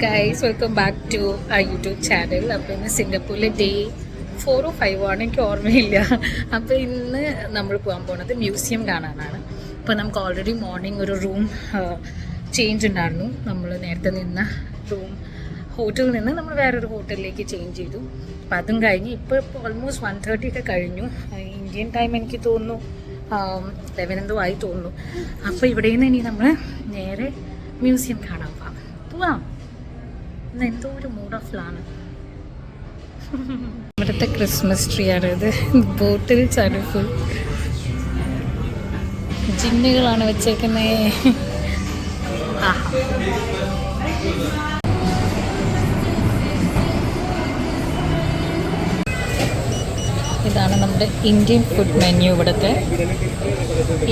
Guys, welcome back to ആ YouTube channel. അപ്പോൾ ഇന്ന് സിംഗപ്പൂരിലെ ഡേ 4 or 5 ആണ്, എനിക്ക് ഓർമ്മയില്ല. അപ്പോൾ ഇന്ന് നമ്മൾ പോകാൻ പോകുന്നത് മ്യൂസിയം കാണാനാണ്. അപ്പോൾ നമുക്ക് ഓൾറെഡി മോർണിംഗ് ഒരു റൂം ചേഞ്ച് ഉണ്ടായിരുന്നു. നമ്മൾ നേരത്തെ നിന്ന റൂം ഹോട്ടലിൽ നിന്ന് നമ്മൾ വേറൊരു ഹോട്ടലിലേക്ക് ചേഞ്ച് ചെയ്തു. അപ്പോൾ അതും കഴിഞ്ഞ് ഇപ്പോൾ ഓൾമോസ്റ്റ് 1:30 ഒക്കെ കഴിഞ്ഞു. ഇന്ത്യൻ ടൈം എനിക്ക് തോന്നുന്നു 11 എന്തോ ആയി തോന്നുന്നു. അപ്പോൾ ഇവിടെ നിന്ന് ഇനി നമ്മൾ നേരെ മ്യൂസിയം കാണാൻ പോവാം. എന്തോ ഒരു മൂഡ് ഓഫിലാണ്. ഇവിടുത്തെ ക്രിസ്മസ് ട്രീ ആണ് ഇത്. ബോട്ടിൽ ചടുപ്പ് ജിന്നുകളാണ് വെച്ചേക്കുന്നേ. ഇതാണ് നമ്മുടെ ഇന്ത്യൻ ഫുഡ് മെനു.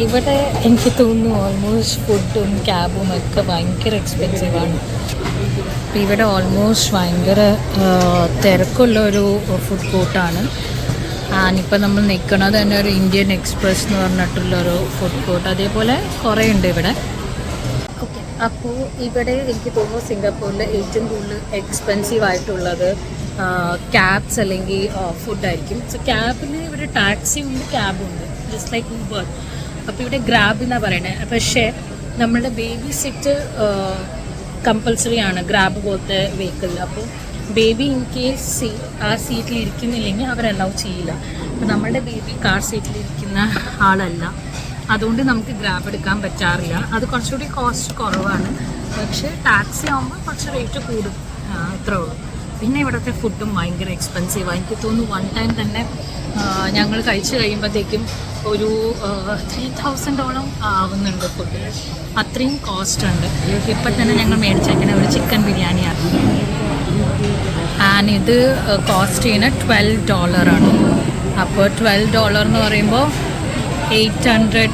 ഇവിടെ എനിക്ക് തോന്നുന്നു ഓൾമോസ്റ്റ് ഫുഡും ക്യാബും ഒക്കെ ഭയങ്കര എക്സ്പെൻസീവാണ്. ഇവിടെ ഓൾമോസ്റ്റ് ഭയങ്കര തിരക്കുള്ള ഒരു ഫുഡ് കോർട്ടാണ്. ഇപ്പം നമ്മൾ നിൽക്കുന്നത് തന്നെ ഒരു ഇന്ത്യൻ എക്സ്പ്രസ് എന്ന് പറഞ്ഞിട്ടുള്ളൊരു ഫുഡ് കോർട്ട്. അതേപോലെ കുറേ ഉണ്ട് ഇവിടെ. ഓക്കെ, അപ്പോൾ ഇവിടെ എനിക്ക് തോന്നുന്നു സിംഗപ്പൂരിൽ ഏറ്റവും കൂടുതൽ എക്സ്പെൻസീവ് ആയിട്ടുള്ളത് ക്യാബ്സ് അല്ലെങ്കിൽ ഫുഡായിരിക്കും. സോ ക്യാബിന് ഇവിടെ ടാക്സി ഉണ്ട്, ക്യാബുണ്ട്, ജസ്റ്റ് ലൈക്ക് ഊബർ. അപ്പോൾ ഇവിടെ ഗ്രാബ് എന്നാണ് പറയുന്നത്. പക്ഷേ നമ്മുടെ ബേബി സിറ്റ് കമ്പൽസറി ആണ് ഗ്രാബ് പോലത്തെ വെഹിക്കിളിൽ. അപ്പോൾ ബേബി ഇൻ കേസ് ആ സീറ്റിൽ ഇരിക്കുന്നില്ലെങ്കിൽ അവർ അലൗ ചെയ്യില്ല. അപ്പോൾ നമ്മുടെ ബേബി കാർ സീറ്റിലിരിക്കുന്ന ആളല്ല, അതുകൊണ്ട് നമുക്ക് ഗ്രാബ് എടുക്കാൻ പറ്റാറില്ല. അത് കുറച്ചുകൂടി കോസ്റ്റ് കുറവാണ്. പക്ഷേ ടാക്സി ആകുമ്പോൾ കുറച്ച് റേറ്റ് കൂടും, അത്രേ ഉള്ളൂ. പിന്നെ ഇവിടുത്തെ ഫുഡും ഭയങ്കര എക്സ്പെൻസീവാണ്. എനിക്ക് തോന്നുന്നു വൺ ടൈം തന്നെ ഞങ്ങൾ കഴിച്ച് കഴിയുമ്പോഴത്തേക്കും ഒരു $3,000 ആവുന്നുണ്ട് ഫുഡ്. അത്രയും കോസ്റ്റ് ഉണ്ട്. ഇപ്പം തന്നെ ഞങ്ങൾ മേടിച്ചേക്കുന്ന ഒരു ചിക്കൻ ബിരിയാണിയാണ്. ഇത് കോസ്റ്റ് ചെയ്യുന്നത് $12 ആണ്. അപ്പോൾ $12 എന്ന് പറയുമ്പോൾ 800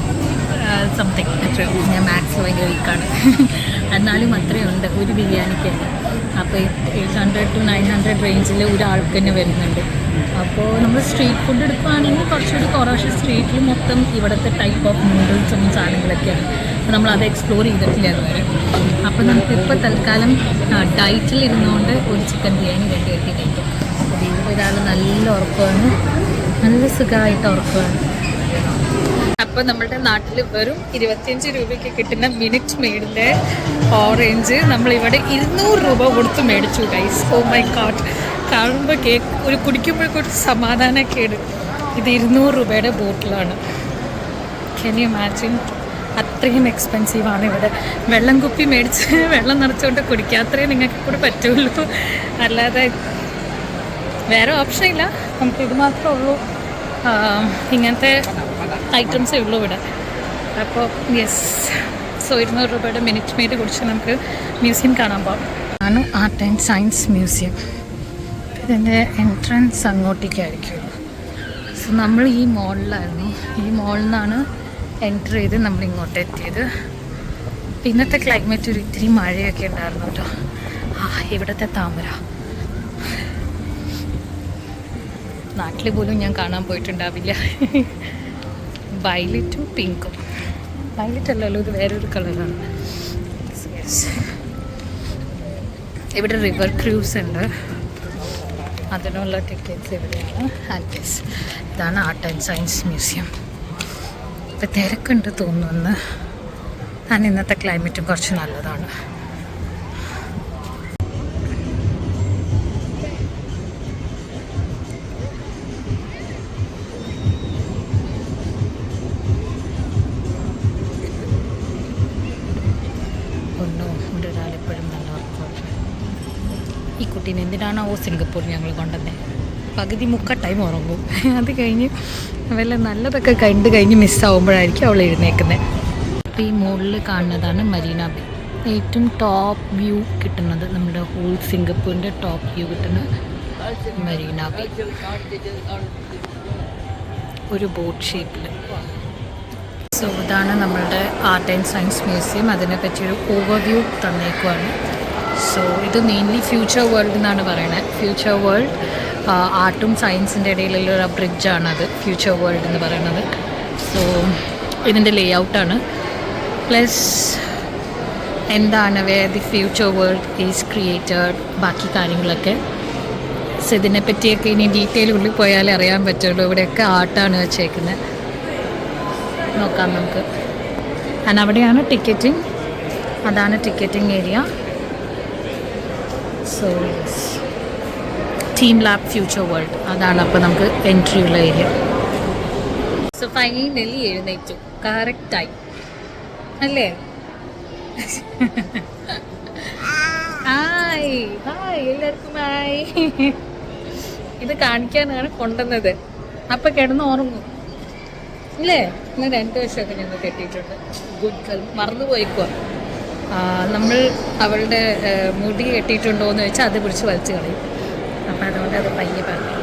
സംതിങ് അത്രയോ. ഞാൻ മാത്സ് ഭയങ്കര വീക്കാണ്. എന്നാലും അത്രയുണ്ട് ഒരു ബിരിയാണിക്ക്. അപ്പോൾ 800 to 900 റേഞ്ചിൽ ഒരാൾക്ക് തന്നെ വരുന്നുണ്ട്. അപ്പോൾ നമ്മൾ സ്ട്രീറ്റ് ഫുഡ് എടുക്കുകയാണെങ്കിൽ കുറച്ചുകൂടി കുറവ്. പക്ഷേ സ്ട്രീറ്റിൽ മൊത്തം ഇവിടുത്തെ ടൈപ്പ് ഓഫ് നൂഡിൽസും സാധനങ്ങളൊക്കെയാണ്. അപ്പോൾ നമ്മളത് എക്സ്പ്ലോർ ചെയ്തിട്ടില്ല അതുവരെ. അപ്പോൾ നമുക്കിപ്പോൾ തൽക്കാലം ഡയറ്റിൽ ഇരുന്നുകൊണ്ട് ഒരു ചിക്കൻ ബിരിയാണി 2 പേർക്ക് കഴിക്കും. അപ്പോൾ ഒരാൾ നല്ല ഉറക്കമാണ്, നല്ല സുഖമായിട്ട് ഉറക്കമാണ്. അപ്പോൾ നമ്മുടെ നാട്ടിൽ വെറും 25 രൂപയ്ക്ക് കിട്ടുന്ന മിനിറ്റ് മെയ്ഡിൻ്റെ ഓറഞ്ച് നമ്മളിവിടെ 200 രൂപ കൊടുത്ത് മേടിച്ചു ഗൈസ്. ഓ മൈ ഗോഡ്, കാണുമ്പോൾ ഒരു കുടിക്കുമ്പോഴേക്കൊരു സമാധാനക്കേട്. ഇത് 200 രൂപയുടെ ബോട്ടിലാണ്. Can you imagine? അത്രയും എക്സ്പെൻസീവാണ് ഇവിടെ. വെള്ളം കുപ്പി മേടിച്ച് വെള്ളം നിറച്ചുകൊണ്ട് കുടിക്കുക, അത്രയും നിങ്ങൾക്ക് കൂടെ പറ്റുള്ളൂ. അല്ലാതെ വേറെ ഓപ്ഷൻ ഇല്ല. നമുക്കിത് മാത്രമേ ഉള്ളൂ, ഇങ്ങനത്തെ ഐറ്റംസേ ഉള്ളൂ ഇവിടെ. അപ്പോൾ യെസ്, സോ 200 രൂപയുടെ മിനിറ്റ് മെയ്ഡ് കുടിച്ച് നമുക്ക് മ്യൂസിയം കാണാൻ പോകാം. ആണ് ആർട്ട് ആൻഡ് സയൻസ് മ്യൂസിയം. ഇതിൻ്റെ എൻട്രൻസ് അങ്ങോട്ടേക്കായിരിക്കും. സോ നമ്മൾ ഈ മോളിലായിരുന്നു. ഈ മോളിൽ നിന്നാണ് എൻ്റർ ചെയ്ത് നമ്മൾ ഇങ്ങോട്ട് എത്തിയത്. ഇന്നത്തെ ക്ലൈമറ്റ് ഒരു ഇത്തിരി മഴയൊക്കെ ഉണ്ടായിരുന്നു കേട്ടോ. ഇവിടുത്തെ താമര നാട്ടിൽ പോലും ഞാൻ കാണാൻ പോയിട്ടുണ്ടാവില്ല. വയലറ്റും പിങ്കും. വയലറ്റ് അല്ലല്ലോ, ഇത് വേറൊരു കളറാണ്. ഇവിടെ റിവർ ക്രൂസ് ഉണ്ട്, അതിനുള്ള ടിക്കറ്റ്സ് ഇവിടെയാണ്. ഇതാണ് ആർട്ട് ആൻഡ് സയൻസ് മ്യൂസിയം. ഇപ്പം തിരക്കുണ്ട് തോന്നുന്നു. ഇന്നത്തെ ക്ലൈമറ്റും കുറച്ച് നല്ലതാണ്. ഈ കുട്ടീനെ എന്തിനാണോ സിംഗപ്പൂരിൽ ഞങ്ങൾ കൊണ്ടുവന്നത്? പകുതി മുക്കാൽ ടൈം ഉറങ്ങും. അത് കഴിഞ്ഞ് വല്ല നല്ലതൊക്കെ കണ്ടു കഴിഞ്ഞ് മിസ്സാവുമ്പോഴായിരിക്കും അവൾ എഴുന്നേക്കുന്നത്. അപ്പോൾ ഈ മുകളിൽ കാണുന്നതാണ് മരീന ബേ. ഏറ്റവും ടോപ്പ് വ്യൂ കിട്ടുന്നത്, നമ്മുടെ ഹോൾ സിംഗപ്പൂരിൻ്റെ ടോപ്പ് വ്യൂ കിട്ടുന്ന മരീന ബേ. ഒരു ബോട്ട് ഷേപ്പിൽ. സോ ഇതാണ് നമ്മളുടെ ആർട്ട് ആൻഡ് സയൻസ് മ്യൂസിയം. അതിനെപ്പറ്റിയൊരു ഓവർവ്യൂ തന്നേക്കുവാണ്. സോ ഇത് മെയിൻലി ഫ്യൂച്ചർ വേൾഡ് എന്നാണ് പറയുന്നത്. ഫ്യൂച്ചർ വേൾഡ് ആർട്ടും സയൻസിൻ്റെ ഇടയിലുള്ള ബ്രിഡ്ജാണത് ഫ്യൂച്ചർ വേൾഡ് എന്ന് പറയുന്നത്. സോ ഇതിൻ്റെ ലേ ഔട്ടാണ്. പ്ലസ് എന്താണ് where the future world is created, ബാക്കി കാര്യങ്ങളൊക്കെ. സോ ഇതിനെപ്പറ്റിയൊക്കെ ഇനി ഡീറ്റെയിൽ ഉള്ളിൽ പോയാലേ അറിയാൻ പറ്റുള്ളൂ. ഇവിടെയൊക്കെ ആർട്ടാണ് വെച്ചേക്കുന്നത്. നോക്കാം നമുക്ക്. ആൻഡ് അവിടെയാണ് ടിക്കറ്റിംഗ്, അതാണ് ticketing area. So team lab future world, അതാണ് അപ്പോൾ നമുക്ക് എൻട്രി ഉള്ള ഏരിയ. സോ ഫൈനലി എഴുന്നേറ്റു കറക്റ്റായി അല്ലേ? ഹായ് ഹായ് എല്ലാവർക്കും ഹായ്. ഇത് കാണിക്കാനാണ് കൊണ്ടുവന്നത്. അപ്പം കിടന്ന് ഉറങ്ങും ഇല്ലേ? ഇന്ന് 2 വർഷമൊക്കെ ഞങ്ങൾ കെട്ടിയിട്ടുണ്ട്. ഗുഡ് ഗേൾ, മറന്നുപോയിക്കുക. നമ്മൾ അവളുടെ മുടി കെട്ടിയിട്ടുണ്ടോ എന്ന് വെച്ചാൽ അത് പിടിച്ച് വലിച്ചു കളയും. അപ്പം അതുകൊണ്ട് അത് പയ്യെ പറഞ്ഞു.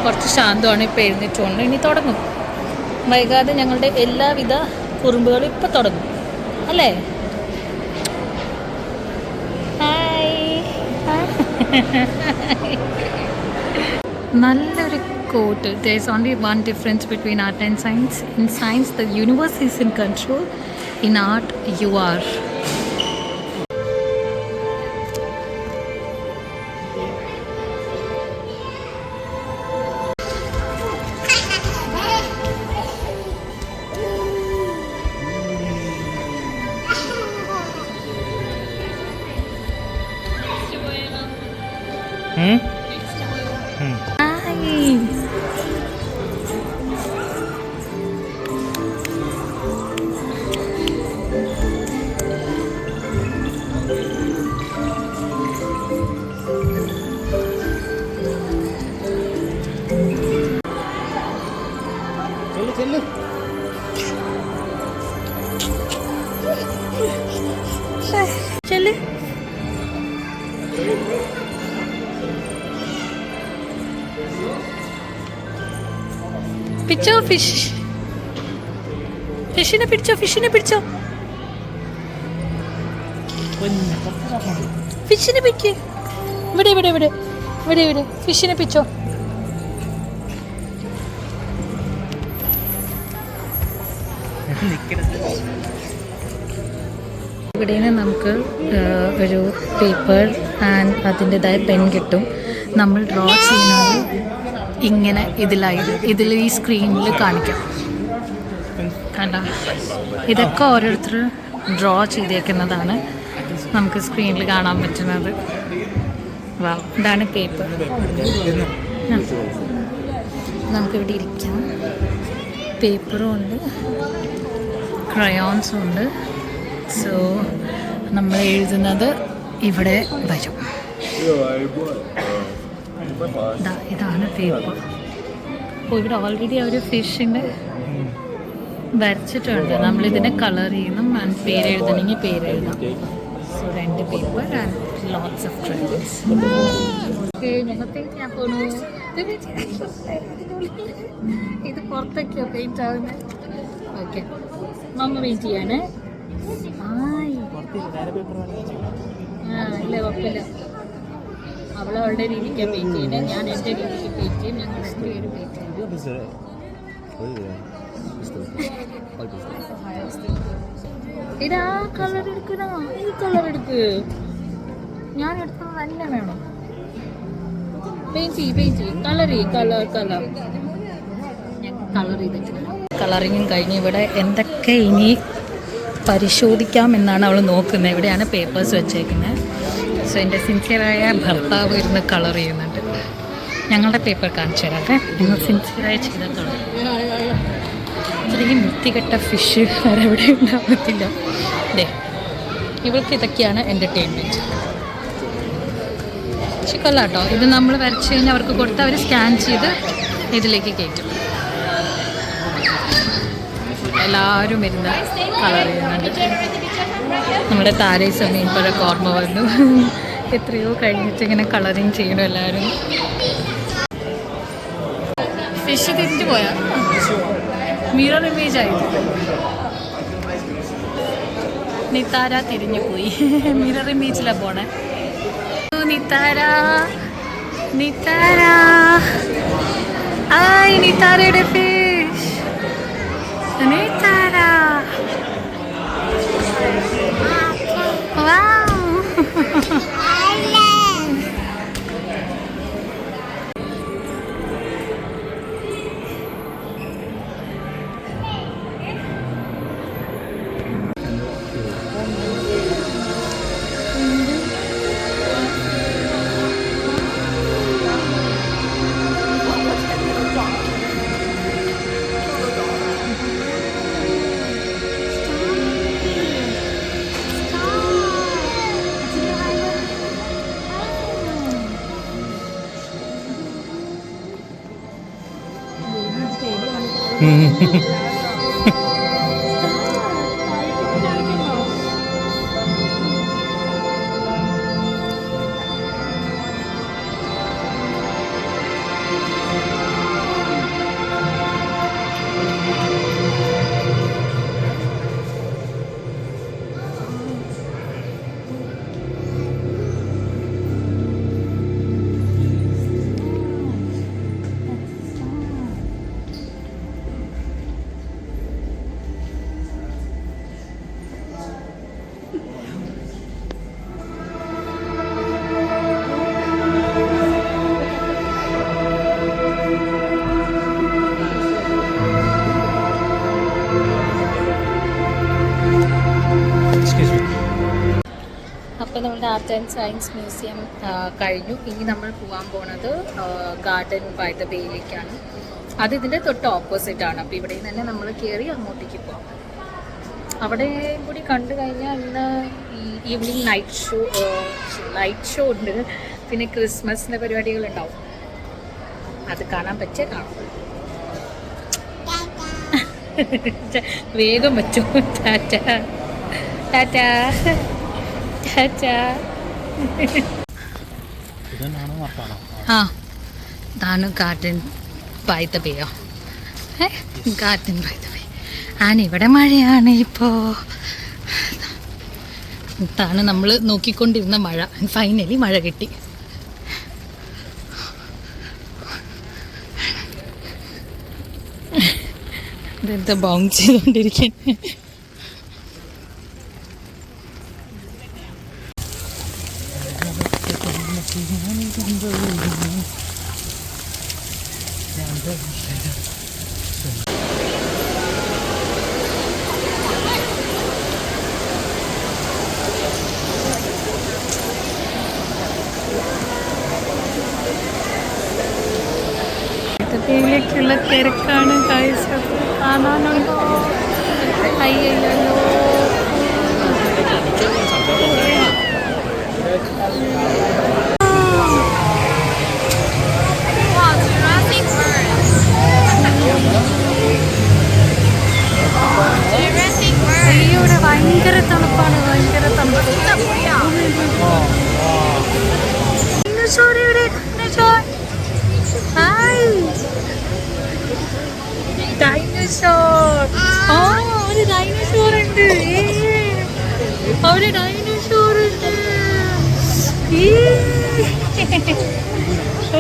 കുറച്ച് ശാന്തമാണ്. ഇപ്പോൾ എഴുന്നേറ്റുകൊണ്ട് ഇനി തുടങ്ങും. വൈകാതെ ഞങ്ങളുടെ എല്ലാവിധ കുറുമ്പുകളും ഇപ്പം തുടങ്ങും അല്ലേ? നല്ലൊരു coat. There is only one difference between art and science. In science, the universe is in control. In art, you are. ചെല്ല്. പിടിച്ചോ ഫിഷ്. ഫിഷിനെ പിടിച്ചോ, ഫിഷിനെ പിടിച്ചോ, ഫിഷിനെ പിടിക്ക്. ഇവിടെ ഇവിടെ ഇവിടെ ഇവിടെ ഇവിടെ ഫിഷിനെ പിടിച്ചോ. ഇവിടെ നിന്ന് നമുക്ക് ഒരു പേപ്പർ ആൻഡ് അതിൻ്റെതായ പെൻ കിട്ടും. നമ്മൾ ഡ്രോ ചെയ്യുന്നത് ഇങ്ങനെ ഇതിൽ ഈ സ്ക്രീനിൽ കാണിക്കാം. കണ്ട, ഇതൊക്കെ ഓരോരുത്തർ ഡ്രോ ചെയ്തേക്കുന്നതാണ് നമുക്ക് സ്ക്രീനിൽ കാണാൻ പറ്റുന്നത്. വാ, ഇതാണ് പേപ്പർ. നമുക്കിവിടെ ഇരിക്കാം. പേപ്പറും ഉണ്ട്, ക്രയോൺസും ഉണ്ട്. സോ നമ്മൾ എഴുതുന്നത് ഇവിടെ വരും. ഇതാണ് പേപ്പർ. അപ്പോൾ ഇവിടെ ഓൾറെഡി അവർ ഫിഷിൻ്റെ വരച്ചിട്ടുണ്ട്. നമ്മളിതിനെ കളർ ചെയ്യണം. ആൻഡ് പേര് എഴുതണമെങ്കിൽ പേര് എഴുതാം. So 2 paper and lots of crayons. ഞങ്ങൾക്ക് ഞാൻ പോണു. ഇത് പുറത്തൊക്കെയോ പെയിൻറ്റ് ആവുന്നത്. ഓക്കെ, മമ്മ വെയിറ്റ് ചെയ്യാണ്. ഇല്ല കുഴപ്പമില്ല. അവളവളുടെ രീതിക്ക് പെയിൻറ്റ് ചെയ്യുന്നത്, ഞാൻ എൻ്റെ രീതിക്ക് പെയിൻറ്റ് ചെയ്യും. ഞങ്ങൾ 2 പേര് പെയിൻറ്റ് ചെയ്യും. ഇതാ കളർ എടുക്കണോ? ഈ കളർ എടുക്ക്. ഞാൻ എടുക്കുന്നത് തന്നെ വേണം. പെയിൻറ്റ് ചെയ്യും, കളർ ചെയ്യും. കളർ ഞാൻ കളർ ചെയ്തിട്ടില്ല. കളറിങ്ങും കഴിഞ്ഞ് ഇവിടെ എന്തൊക്കെ ഇനി പരിശോധിക്കാം എന്നാണ് അവൾ നോക്കുന്നത്. ഇവിടെയാണ് പേപ്പേഴ്സ് വെച്ചേക്കുന്നത്. സോ എൻ്റെ സിൻസിയറായ ഭർത്താവ് ഇരുന്ന് കളർ ചെയ്യുന്നുണ്ട്. ഞങ്ങളുടെ പേപ്പർ കാണിച്ചു തരാതെ. ഞങ്ങൾ സിൻസിയറായി ചെയ്ത കളർ. ഇത്രയും വൃത്തികെട്ട ഫിഷ് വേറെ എവിടെ ഉണ്ടാകത്തില്ല. അതെ, ഇവൾക്ക് ഇതൊക്കെയാണ് എൻ്റർടൈൻമെൻറ്റ്. ചിക്കല്ലാട്ടോ. ഇത് നമ്മൾ വരച്ച് കഴിഞ്ഞാൽ അവർക്ക് കൊടുത്ത് അവർ സ്കാൻ ചെയ്ത് ഇതിലേക്ക് കയറ്റും. എല്ലാവരും ഇരുന്ന് കളർ ചെയ്യുന്നുണ്ട്. നമ്മുടെ താരേ സമയം ഇപ്പോഴൊക്കെ ഓർമ്മ വന്നു. എത്രയോ കഴിഞ്ഞിട്ട് ഇങ്ങനെ കളറിങ് ചെയ്യണം എല്ലാവരും. ഫിഷ് തിരിഞ്ഞു പോയാ മിറർ ഇമേജ് ആയിരുന്നു. നിത്താര തിരിഞ്ഞു പോയി. മിറർ ഇമേജിലാണ് പോണേ. നിത്താര നിത്താര ആയ് നിത്താരയുടെ ഫിഷ്. നിത്താര അപ്പോൾ നമ്മുടെ ആർട്ട് ആൻഡ് സയൻസ് മ്യൂസിയം കഴിഞ്ഞു. ഇനി നമ്മൾ പോകാൻ പോണത് ഗാർഡൻ ബൈ ദ ബേയിലേക്കാണ്. അത് ഇതിൻ്റെ തൊട്ട് ഓപ്പോസിറ്റാണ്. അപ്പോൾ ഇവിടെ നിന്ന് തന്നെ നമ്മൾ കയറി അങ്ങോട്ടേക്ക് പോകാം. അവിടെ കൂടി കണ്ടു കഴിഞ്ഞാൽ ഇന്ന് ഈവനിങ് ലൈറ്റ് ഷോ ഉണ്ട്. പിന്നെ ക്രിസ്മസിൻ്റെ പരിപാടികളുണ്ടാവും. അത് കാണാൻ പറ്റിയ കാണും. വേഗം പറ്റും. ടാറ്റ ടാറ്റ ടാറ്റ. ആ ഇതാണ് ഗാർഡൻ ബൈ ദ ബേയോ. Garden by the bay. ഇവിടെ മഴയാണ് ഇപ്പോൾ. ഇതാണ് നമ്മൾ നോക്കിക്കൊണ്ടിരുന്ന മഴ. ഫൈനലി മഴ കിട്ടി. ഇതെന്താ ബൗൺസ് ചെയ്തുകൊണ്ടിരിക്കുന്നു. ിലേക്കുള്ള തിരക്കാണ്. കാണാനുണ്ടോ? അയ്യല്ലോ. ഇവിടെ ഭയങ്കര തണുപ്പാണ്. ഭയങ്കര തണുപ്പ്. ഡൈനോസോർ. ഒരു ഡൈനോസോർ ഉണ്ട്. അവിടെ ഡൈനോസോർ ഉണ്ട്. ഓ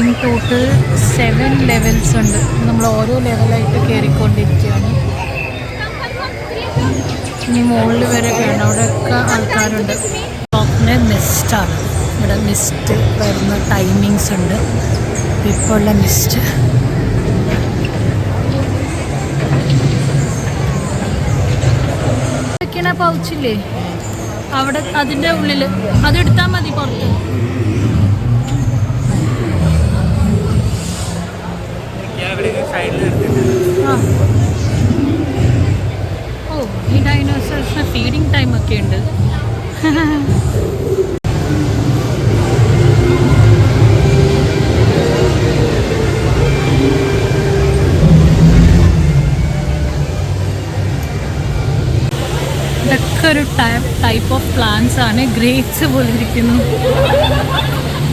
ഇൻ ടോട്ടൽ 7 ലെവൽസ് ഉണ്ട്. നമ്മൾ ഓരോ ലെവലായിട്ട് കയറിക്കൊണ്ടിരിക്കുകയാണ്. ഇനി മുകളിൽ വരെ വേണം. അവിടെയൊക്കെ ആൾക്കാരുണ്ട്. ടോപ്പിന് മിസ്റ്റാണ്. ഇവിടെ മിസ്റ്റ് വരുന്ന ടൈമിങ്സ് ഉണ്ട്. ഇപ്പോൾ ഉള്ള മിസ്റ്റ് പൗച്ചില്ലേ അവിടെ, അതിൻ്റെ ഉള്ളിൽ അതെടുത്താൽ മതി. പുറത്ത് ഓ ഈ ഡൈനോസേഴ്സിന് ഫീഡിങ് ടൈമൊക്കെ ഉണ്ട്. ഇതൊക്കെ ഒരു ടൈപ്പ് ഓഫ് പ്ലാന്റ്സ് ആണ്. ഗ്രേപ്സ് പോലെ ഇരിക്കുന്നു.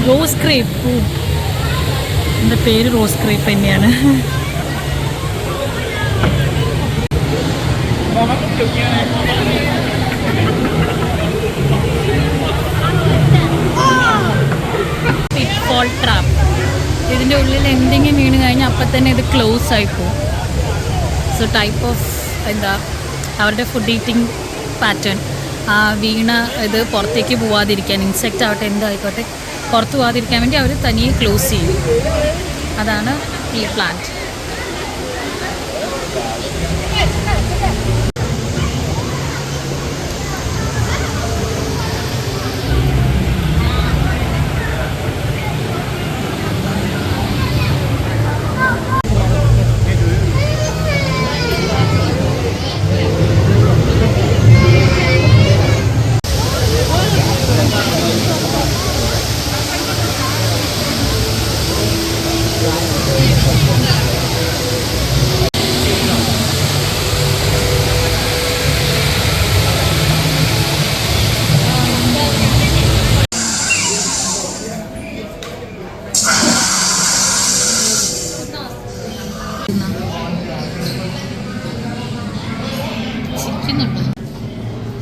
റോസ് ക്രേപ്പ്, എൻ്റെ പേര് റോസ് ക്രേപ്പ് തന്നെയാണ്. പിറ്റ്ഫോൾ ട്രാപ്പ്. ഇതിൻ്റെ ഉള്ളിൽ എന്തെങ്കിലും വീണ് കഴിഞ്ഞാൽ അപ്പം തന്നെ ഇത് ക്ലോസ് ആയി പോകും. സോ ടൈപ്പ് ഓഫ് എന്താ അവരുടെ ഫുഡ് ഈറ്റിംഗ് പാറ്റേൺ, വീണ ഇത് പുറത്തേക്ക് പോവാതിരിക്കാൻ, ഇൻസെക്റ്റ് ആവട്ടെ എന്തായിക്കോട്ടെ പുറത്ത് പോകാതിരിക്കാൻ വേണ്ടി അവർ തനിയെ ക്ലോസ് ചെയ്യും. അതാണ് ഈ പ്ലാന്റ്.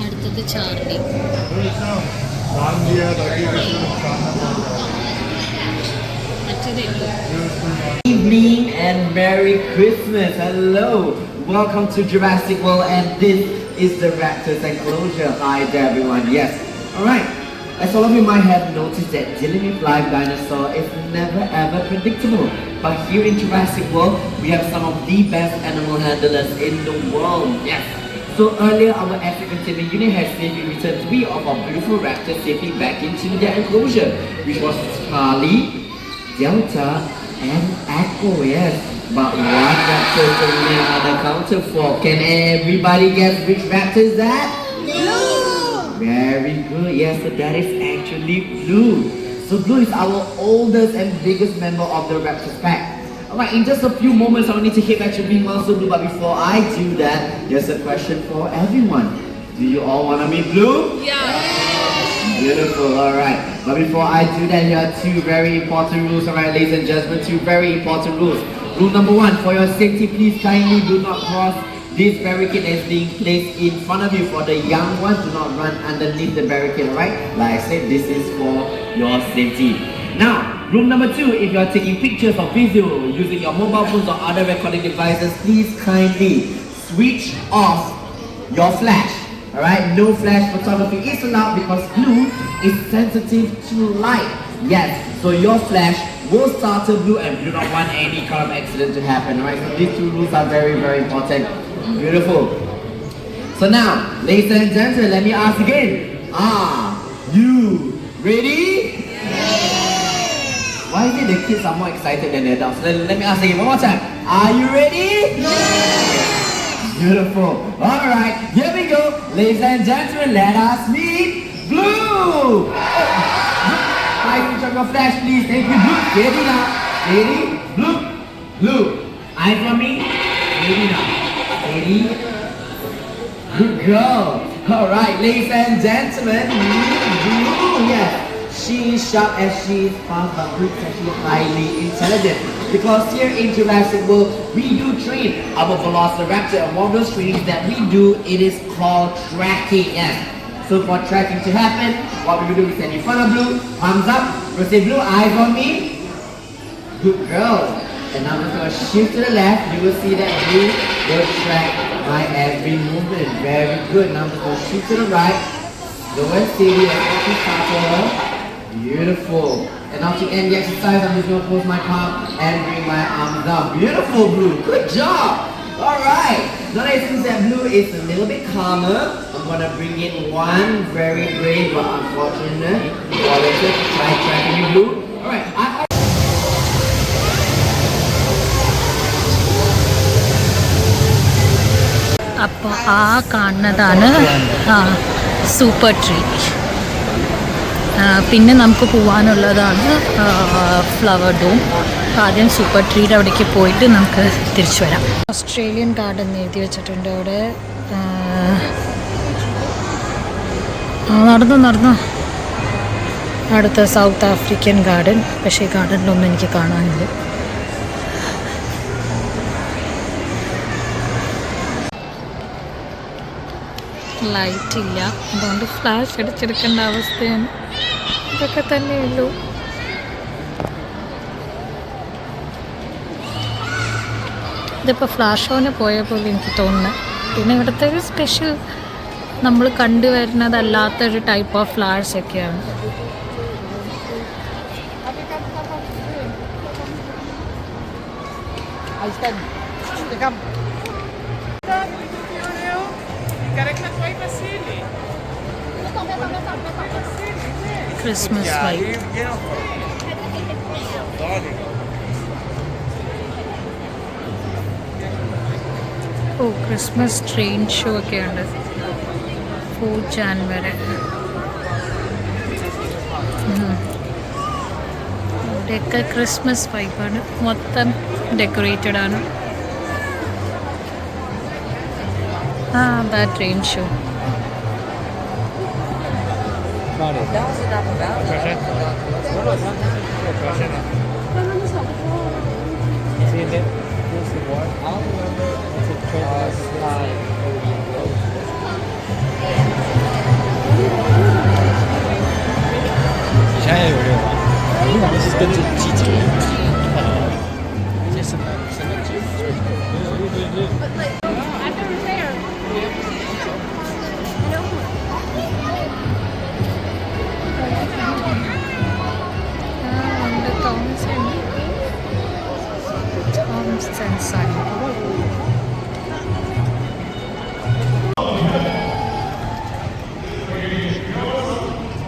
അടുത്തത് Charlie. Evening and Merry Christmas. Hello, welcome to Jurassic World, and this is the Raptors enclosure. Hi to everyone. Yes, all right. As all of you might have noticed, that dealing with live dinosaur is never ever predictable. But here in Jurassic World, we have some of the best animal handlers in the world. Yes. So earlier, our African containment unit has safely returned 3 of our beautiful raptors safely back into their enclosure, which was Charlie, Delta, and Echo. Yes. But one raptor is only unaccounted for. Can everybody guess which raptor is that? Blue! Very good. Yes, so that is actually Blue. So Blue is our oldest and biggest member of the raptors pack. Alright, in just a few moments, I need to hit back to being Monster Blue. But before I do that, there's a question for everyone. Do you all want to meet Blue? Yeah! Beautiful, alright. But before I do that, here are 2 very important rules, alright, ladies and gentlemen. 2 very important rules. Rule number 1, for your safety, please kindly do not cross this barricade that is being placed in front of you. For the young ones, do not run underneath the barricade, alright? Like I said, this is for your safety. Now, rule number 2, if you are taking pictures or video using your mobile phones or other recording devices, please kindly switch off your flash. Alright, no flash photography is allowed because Blue is sensitive to light. Yes, so your flash will start to blue and we do not want any kind of accident to happen. Alright, so these 2 rules are very, very important. Beautiful. So now, ladies and gentlemen, let me ask again. Are you ready? Why is it the kids are more excited than the adults? Let me ask again one more time. Are you ready? Beautiful. Alright, here we go. Ladies and gentlemen, let us meet Blue. Switch on your flash, please. Thank you, Blue. Ready now. Ready? Blue. Blue. Eyes on me. Ready now. Ready? Good girl. Alright, ladies and gentlemen. Blue. Yes. She is sharp as she is fast, but Blue is actually highly intelligent. Because here in Jurassic World, we do train our Velociraptor, and one of those trainings that we do, it is called tracking. Yes. So for tracking to happen, what we will do is stand in front of Blue, arms up, we'll say Blue, eyes on me. Good girl. And now we're going to shift to the left, you will see that Blue will track my every movement. Very good. Now we're going to shift to the right, go and steady, and start to her. Beautiful. And now to end the exercise, I'm just going to close my palm and bring my arms down. Beautiful, Blue. Good job. Alright. Now that it seems that Blue is a little bit calmer, I'm going to bring in one very brave but unfortunate volunteer to try tracking you, Blue. Alright. അപ്പോൾ ആ കാണുന്നതാണ് super tree. പിന്നെ നമുക്ക് പോകാനുള്ളതാണ് flower dome. ആദ്യം super ട്രീയുടെ അവിടേക്ക് പോയിട്ട് നമുക്ക് തിരിച്ചു വരാം. ഓസ്ട്രേലിയൻ ഗാർഡൻ എഴുതി വെച്ചിട്ടുണ്ട് അവിടെ. നടന്നു അടുത്ത സൗത്ത് ആഫ്രിക്കൻ ഗാർഡൻ. പക്ഷേ ഈ ഗാർഡനിലൊന്നും എനിക്ക് കാണാനില്ല. ലൈറ്റ് ഇല്ല, അതുകൊണ്ട് ഫ്ലാഷ് അടിച്ചെടുക്കേണ്ട അവസ്ഥയാണ്. ഇതൊക്കെ തന്നെയുള്ളൂ. ഇതിപ്പോൾ ഫ്ലാഷ് ഓന് പോയ പോലെ എനിക്ക് തോന്നുന്നത്. പിന്നെ ഇവിടുത്തെ ഒരു സ്പെഷ്യൽ നമ്മൾ കണ്ടുവരുന്നതല്ലാത്തൊരു ടൈപ്പ് ഓഫ് ഫ്ലവേഴ്സ് ഒക്കെയാണ്. Christmas vibe. ഓ, ക്രിസ്മസ് ട്രെയിൻ ഷോ ഒക്കെ ഉണ്ട് 4 Jan വരെ. ഇവിടെയൊക്കെ ക്രിസ്മസ് വൈബാണ്, മൊത്തം ഡെക്കറേറ്റഡ് ആണ്. അതാ ട്രെയിൻ ഷോ.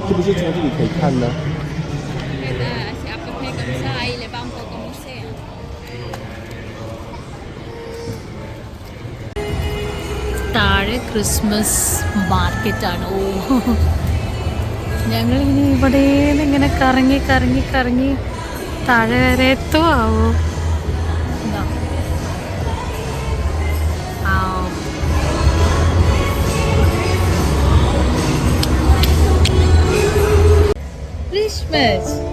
是不是从这里可以看呢？ താഴെ ക്രിസ്മസ് മാർക്കറ്റാണ്. ഓ, ഞങ്ങളിനി ഇവിടെ ഇങ്ങനെ കറങ്ങി കറങ്ങി കറങ്ങി താഴെ വരെ എത്തുമാവോ? Christmas.